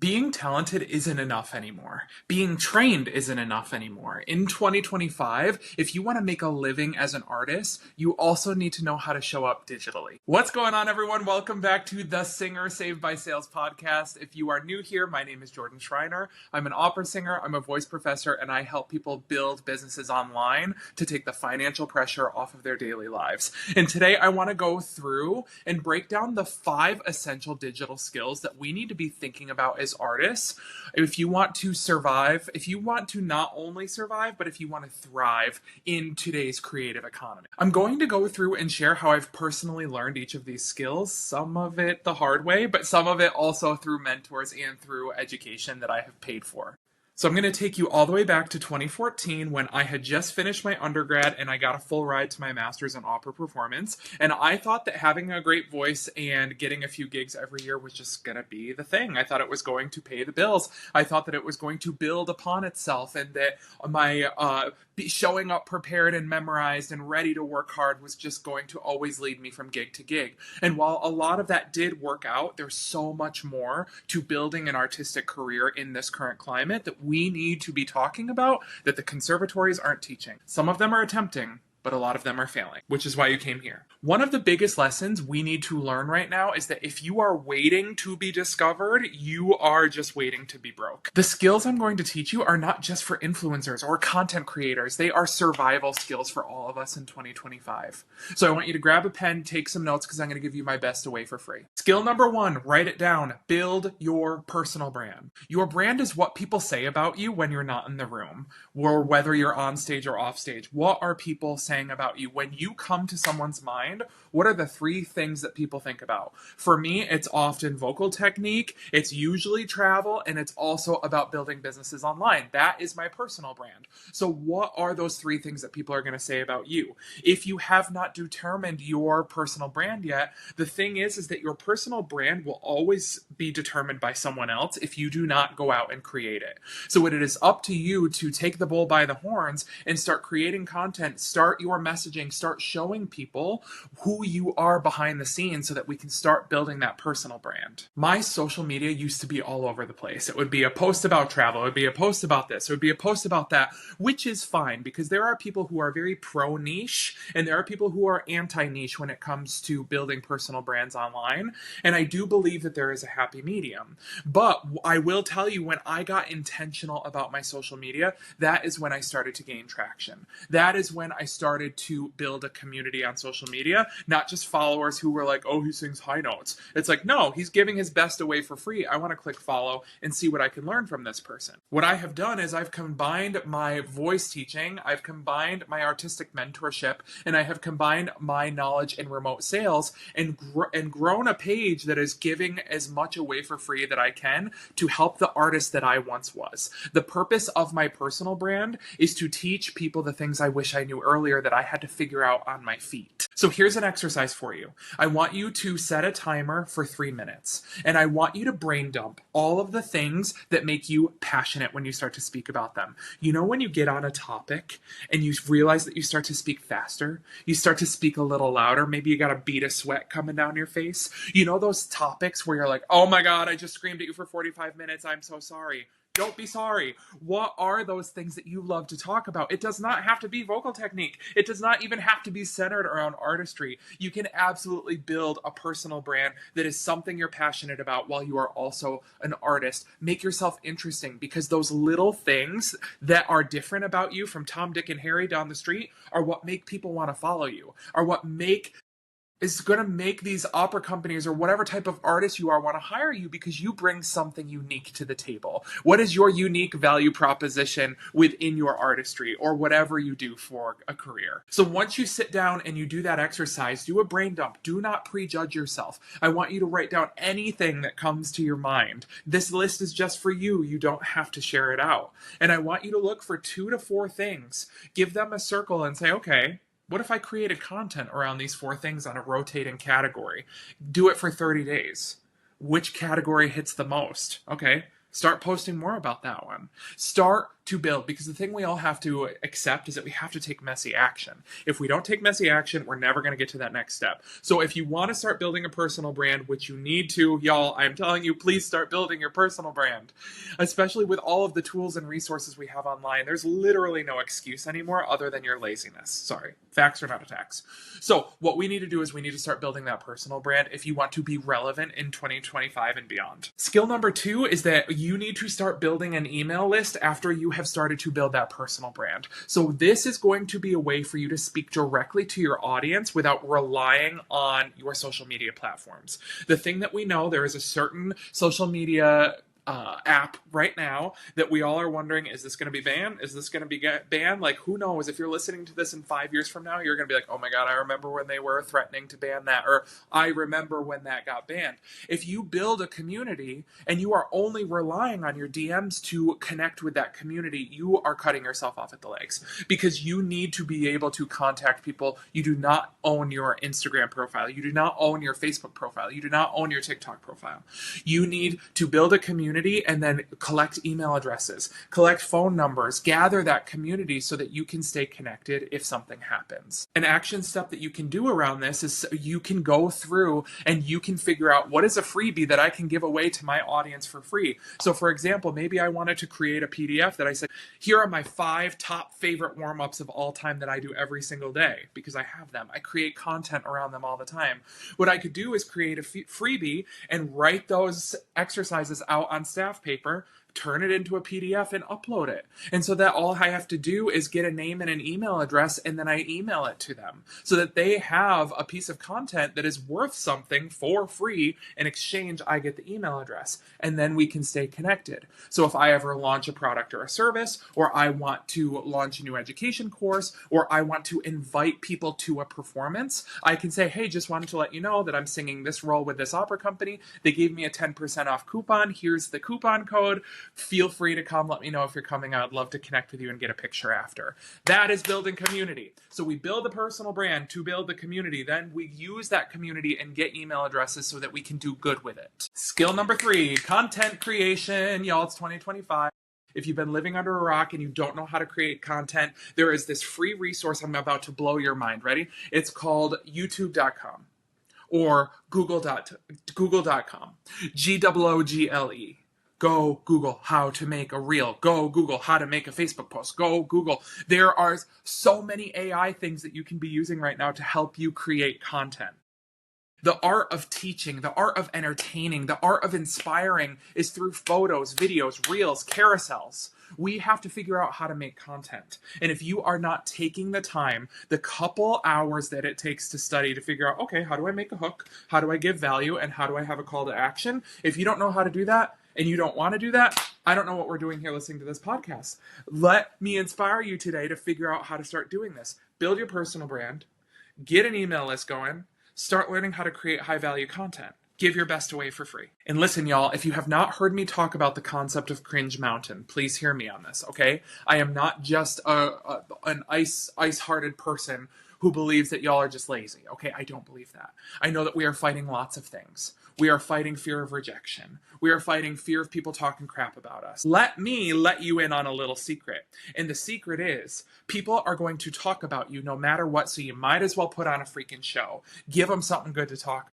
Being talented isn't enough anymore. Being trained isn't enough anymore. In 2025, if you want to make a living as an artist, you also need to know how to show up digitally. What's going on, everyone? Welcome back to the Singer Saved by Sales podcast. If you are new here, my name is Jordan Schreiner. I'm an opera singer, I'm a voice professor, and I help people build businesses online to take the financial pressure off of their daily lives. And today I want to go through and break down the 5 essential digital skills that we need to be thinking about as artists if you want to survive, if you want to not only survive, but if you want to thrive in today's creative economy. I'm going to go through and share how I've personally learned each of these skills, some of it the hard way, but some of it also through mentors and through education that I have paid for. So I'm going to take you all the way back to 2014 when I had just finished my undergrad and I got a full ride to my master's in opera performance. And I thought that having a great voice and getting a few gigs every year was just going to be the thing. I thought it was going to pay the bills. I thought that it was going to build upon itself and that my showing up prepared and memorized and ready to work hard was just going to always lead me from gig to gig. And while a lot of that did work out, there's so much more to building an artistic career in this current climate that we need to be talking about that the conservatories aren't teaching. Some of them are attempting, but a lot of them are failing, which is why you came here. One of the biggest lessons we need to learn right now is that if you are waiting to be discovered, you are just waiting to be broke. The skills I'm going to teach you are not just for influencers or content creators. They are survival skills for all of us in 2025. So I want you to grab a pen, take some notes, because I'm going to give you my best away for free. Skill number 1, write it down. Build your personal brand. Your brand is what people say about you when you're not in the room, or whether you're on stage or off stage. What are people saying about you? When you come to someone's mind, what are the 3 things that people think about? For me, it's often vocal technique, it's usually travel, and it's also about building businesses online. That is my personal brand. So what are those 3 things that people are going to say about you? If you have not determined your personal brand yet, the thing is that your personal brand will always be determined by someone else if you do not go out and create it. So it is up to you to take the bull by the horns and start creating content, start your messaging, start showing people who you are behind the scenes so that we can start building that personal brand. My social media used to be all over the place. It would be a post about travel, it would be a post about this, it would be a post about that, which is fine because there are people who are very pro niche and there are people who are anti niche when it comes to building personal brands online. And I do believe that there is a happy medium. But I will tell you, when I got intentional about my social media, that is when I started to gain traction. That is when I started to build a community on social media, not just followers who were like, oh, he sings high notes. It's like, no, he's giving his best away for free. I want to click follow and see what I can learn from this person. What I have done is I've combined my voice teaching, I've combined my artistic mentorship, and I have combined my knowledge in remote sales and grown a page that is giving as much away for free that I can to help the artist that I once was. The purpose of my personal brand is to teach people the things I wish I knew earlier that I had to figure out on my feet. So here's an exercise for you. I want you to set a timer for 3 minutes, and I want you to brain dump all of the things that make you passionate when you start to speak about them. You know, when you get on a topic and you realize that you start to speak faster, you start to speak a little louder, maybe you got a bead of sweat coming down your face. You know those topics where you're like, oh my God, I just screamed at you for 45 minutes, I'm so sorry. Don't be sorry. What are those things that you love to talk about? It does not have to be vocal technique. It does not even have to be centered around artistry. You can absolutely build a personal brand that is something you're passionate about while you are also an artist. Make yourself interesting, because those little things that are different about you from Tom, Dick, and Harry down the street are what make people want to follow you, are what is going to make these opera companies or whatever type of artist you are want to hire you, because you bring something unique to the table. What is your unique value proposition within your artistry or whatever you do for a career? So once you sit down and you do that exercise, do a brain dump. Do not prejudge yourself. I want you to write down anything that comes to your mind. This list is just for you. You don't have to share it out. And I want you to look for 2 to 4 things. Give them a circle and say, okay, what if I created content around these 4 things on a rotating category? Do it for 30 days. Which category hits the most? Okay, Start posting more about that one. Start to build, because the thing we all have to accept is that we have to take messy action. If we don't take messy action, we're never going to get to that next step. So if you want to start building a personal brand, which you need to, y'all, I'm telling you, please start building your personal brand. Especially with all of the tools and resources we have online, there's literally no excuse anymore other than your laziness. Sorry, facts are not attacks. So what we need to do is we need to start building that personal brand if you want to be relevant in 2025 and beyond. Skill number 2 is that you need to start building an email list after you have started to build that personal brand. So this is going to be a way for you to speak directly to your audience without relying on your social media platforms. The thing that we know, there is a certain social media app right now that we all are wondering, is this going to be banned? Is this going to be banned? Like, who knows? If you're listening to this in 5 years from now, you're going to be like, oh my God, I remember when they were threatening to ban that, or I remember when that got banned. If you build a community and you are only relying on your DMs to connect with that community, you are cutting yourself off at the legs, because you need to be able to contact people. You do not own your Instagram profile. You do not own your Facebook profile. You do not own your TikTok profile. You need to build a community and then collect email addresses, collect phone numbers, gather that community so that you can stay connected if something happens. An action step that you can do around this is you can go through and you can figure out what is a freebie that I can give away to my audience for free. So for example, maybe I wanted to create a PDF that I said, here are my 5 top favorite warm-ups of all time that I do every single day, because I have them. I create content around them all the time. What I could do is create a freebie and write those exercises out on staff paper, turn it into a PDF and upload it. And so that all I have to do is get a name and an email address, and then I email it to them so that they have a piece of content that is worth something for free. In exchange, I get the email address, and then we can stay connected. So if I ever launch a product or a service, or I want to launch a new education course, or I want to invite people to a performance, I can say, hey, just wanted to let you know that I'm singing this role with this opera company. They gave me a 10% off coupon. Here's the coupon code. Feel free to come. Let me know if you're coming. I'd love to connect with you and get a picture after. That is building community. So we build a personal brand to build the community. Then we use that community and get email addresses so that we can do good with it. Skill number 3, content creation. Y'all, it's 2025. If you've been living under a rock and you don't know how to create content, there is this free resource I'm about to blow your mind. Ready? It's called youtube.com or google.com. Google. Go Google how to make a reel. Go Google how to make a Facebook post. Go Google. There are so many AI things that you can be using right now to help you create content. The art of teaching, the art of entertaining, the art of inspiring is through photos, videos, reels, carousels. We have to figure out how to make content. And if you are not taking the time, the couple hours that it takes to study to figure out, okay, how do I make a hook? How do I give value? And how do I have a call to action? If you don't know how to do that, and you don't want to do that, I don't know what we're doing here listening to this podcast. Let me inspire you today to figure out how to start doing this. Build your personal brand, get an email list going, start learning how to create high-value content. Give your best away for free. And listen, y'all, if you have not heard me talk about the concept of Cringe Mountain, please hear me on this, okay? I am not just an ice-hearted person who believes that y'all are just lazy. Okay, I don't believe that. I know that we are fighting lots of things. We are fighting fear of rejection. We are fighting fear of people talking crap about us. Let me let you in on a little secret. And the secret is, people are going to talk about you no matter what, so you might as well put on a freaking show. Give them something good to talk about.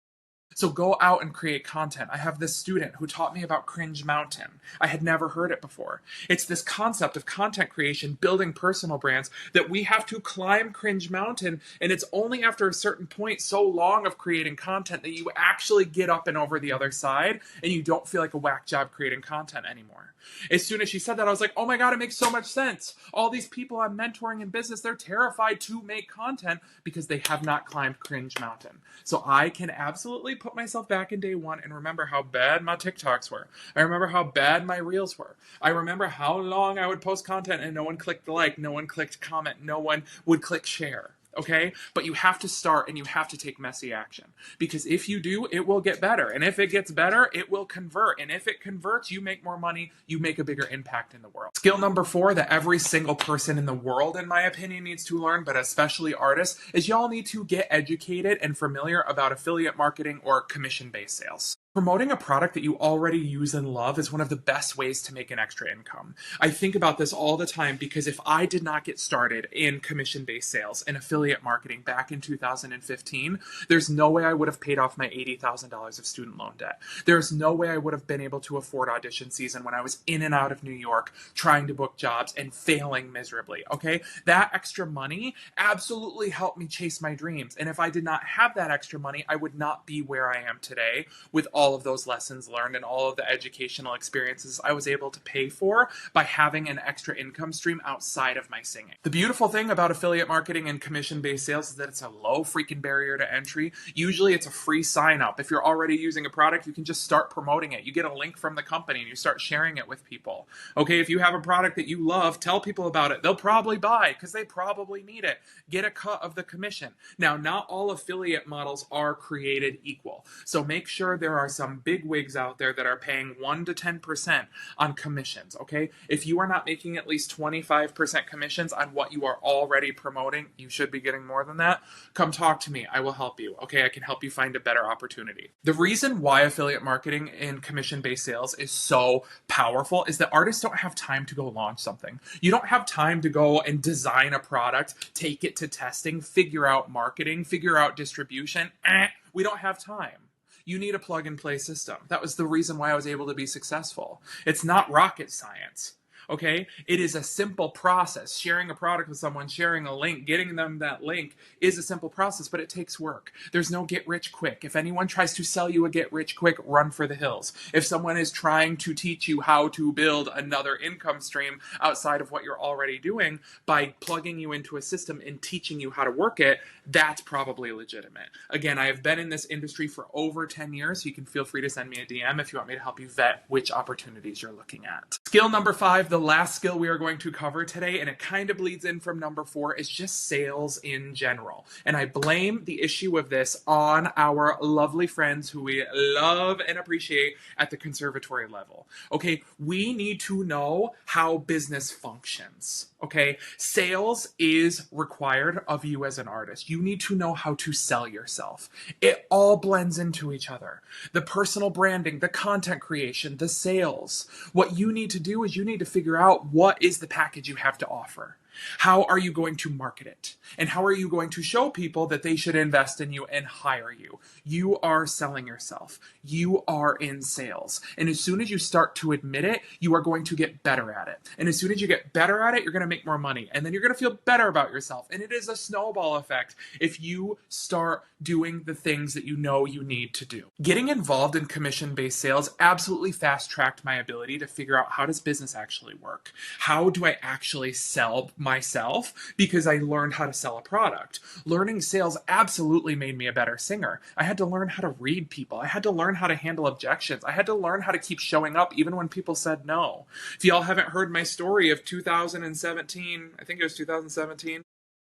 So go out and create content. I have this student who taught me about Cringe Mountain. I had never heard it before. It's this concept of content creation, building personal brands, that we have to climb Cringe Mountain, and it's only after a certain point so long of creating content that you actually get up and over the other side, and you don't feel like a whack job creating content anymore. As soon as she said that, I was like, oh my God, it makes so much sense. All these people I'm mentoring in business, they're terrified to make content because they have not climbed Cringe Mountain. So I can absolutely put myself back in day one and remember how bad my TikToks were. I remember how bad my Reels were. I remember how long I would post content and no one clicked like, no one clicked comment, no one would click share. Okay? But you have to start and you have to take messy action. Because if you do, it will get better. And if it gets better, it will convert. And if it converts, you make more money, you make a bigger impact in the world. Skill number 4 that every single person in the world, in my opinion, needs to learn, but especially artists, is y'all need to get educated and familiar about affiliate marketing or commission-based sales. Promoting a product that you already use and love is one of the best ways to make an extra income. I think about this all the time because if I did not get started in commission-based sales and affiliate marketing back in 2015, there's no way I would have paid off my $80,000 of student loan debt. There's no way I would have been able to afford audition season when I was in and out of New York trying to book jobs and failing miserably, okay? That extra money absolutely helped me chase my dreams. And if I did not have that extra money, I would not be where I am today with all of those lessons learned and all of the educational experiences I was able to pay for by having an extra income stream outside of my singing. The beautiful thing about affiliate marketing and commission-based sales is that it's a low freaking barrier to entry. Usually it's a free sign up. If you're already using a product, you can just start promoting it. You get a link from the company and you start sharing it with people. Okay, if you have a product that you love, tell people about it. They'll probably buy because they probably need it. Get a cut of the commission. Now, not all affiliate models are created equal. So make sure there are some big wigs out there that are paying 1 to 10% on commissions, okay? If you are not making at least 25% commissions on what you are already promoting, you should be getting more than that. Come talk to me. I will help you, okay? I can help you find a better opportunity. The reason why affiliate marketing and commission-based sales is so powerful is that artists don't have time to go launch something. You don't have time to go and design a product, take it to testing, figure out marketing, figure out distribution. We don't have time. You need a plug-and-play system. That was the reason why I was able to be successful. It's not rocket science. Okay? It is a simple process. Sharing a product with someone, sharing a link, getting them that link is a simple process, but it takes work. There's no get rich quick. If anyone tries to sell you a get rich quick, run for the hills. If someone is trying to teach you how to build another income stream outside of what you're already doing by plugging you into a system and teaching you how to work it, that's probably legitimate. Again, I have been in this industry for over 10 years, so you can feel free to send me a DM if you want me to help you vet which opportunities you're looking at. Skill number 5, the last skill we are going to cover today, and it kind of bleeds in from number 4, is just sales in general. And I blame the issue of this on our lovely friends who we love and appreciate at the conservatory level. Okay, we need to know how business functions. Okay, sales is required of you as an artist. You need to know how to sell yourself. It all blends into each other. The personal branding, the content creation, the sales. What you need to do is you need to figure out what is the package you have to offer. How are you going to market it? And how are you going to show people that they should invest in you and hire you? You are selling yourself. You are in sales. And as soon as you start to admit it, you are going to get better at it. And as soon as you get better at it, you're going to make more money. And then you're going to feel better about yourself. And it is a snowball effect if you start doing the things that you know you need to do. Getting involved in commission-based sales absolutely fast-tracked my ability to figure out how does business actually work? How do I actually sell myself? Because I learned how to sell a product. Learning sales absolutely made me a better singer. I had to learn how to read people. I had to learn how to handle objections. I had to learn how to keep showing up even when people said no. If y'all haven't heard my story of 2017, I think it was 2017,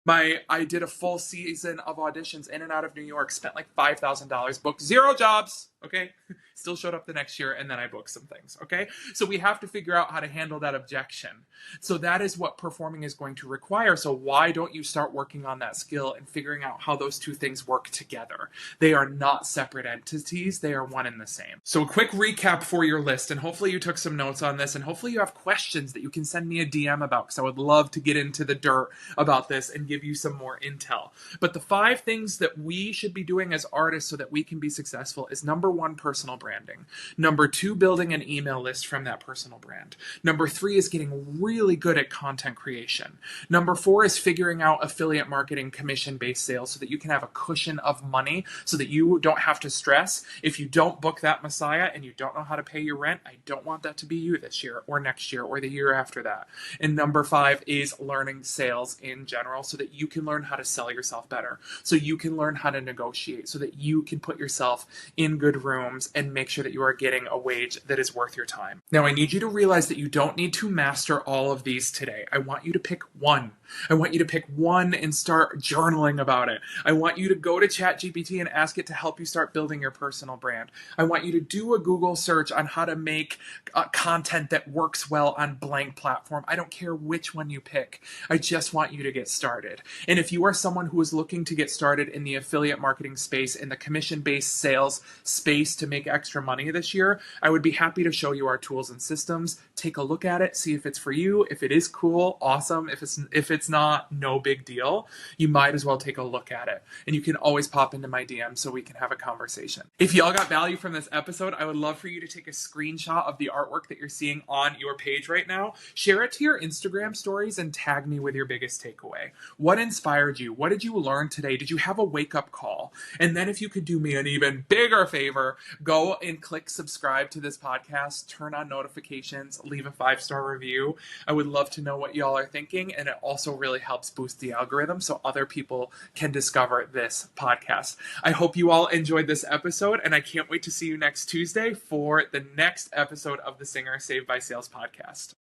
I did a full season of auditions in and out of New York, spent like $5,000, booked 0 jobs, okay? Still showed up the next year, and then I booked some things, okay? So we have to figure out how to handle that objection. So that is what performing is going to require. So why don't you start working on that skill and figuring out how those two things work together? They are not separate entities. They are one and the same. So a quick recap for your list, and hopefully you took some notes on this, and hopefully you have questions that you can send me a DM about, because I would love to get into the dirt about this and give you some more intel. But the 5 things that we should be doing as artists so that we can be successful is number 1, personal branding. Number 2, building an email list from that personal brand. Number 3 is getting really good at content creation. Number 4 is figuring out affiliate marketing, commission-based sales so that you can have a cushion of money so that you don't have to stress. If you don't book that Messiah and you don't know how to pay your rent, I don't want that to be you this year or next year or the year after that. And number 5 is learning sales in general so that you can learn how to sell yourself better, so you can learn how to negotiate, so that you can put yourself in good rooms and make sure that you are getting a wage that is worth your time. Now, I need you to realize that you don't need to master all of these today. I want you to pick one. I want you to pick one and start journaling about it. I want you to go to ChatGPT and ask it to help you start building your personal brand. I want you to do a Google search on how to make content that works well on blank platform. I don't care which one you pick. I just want you to get started. And if you are someone who is looking to get started in the affiliate marketing space, in the commission-based sales space to make extra money this year, I would be happy to show you our tools and systems. Take a look at it, see if it's for you. If it is cool, awesome. If it's not, no big deal. You might as well take a look at it. And you can always pop into my DM so we can have a conversation. If y'all got value from this episode, I would love for you to take a screenshot of the artwork that you're seeing on your page right now. Share it to your Instagram stories and tag me with your biggest takeaway. What inspired you? What did you learn today? Did you have a wake-up call? And then if you could do me an even bigger favor, go and click subscribe to this podcast, turn on notifications, leave a 5-star review. I would love to know what y'all are thinking, and it also really helps boost the algorithm so other people can discover this podcast. I hope you all enjoyed this episode, and I can't wait to see you next Tuesday for the next episode of the Singer Saved by Sales podcast.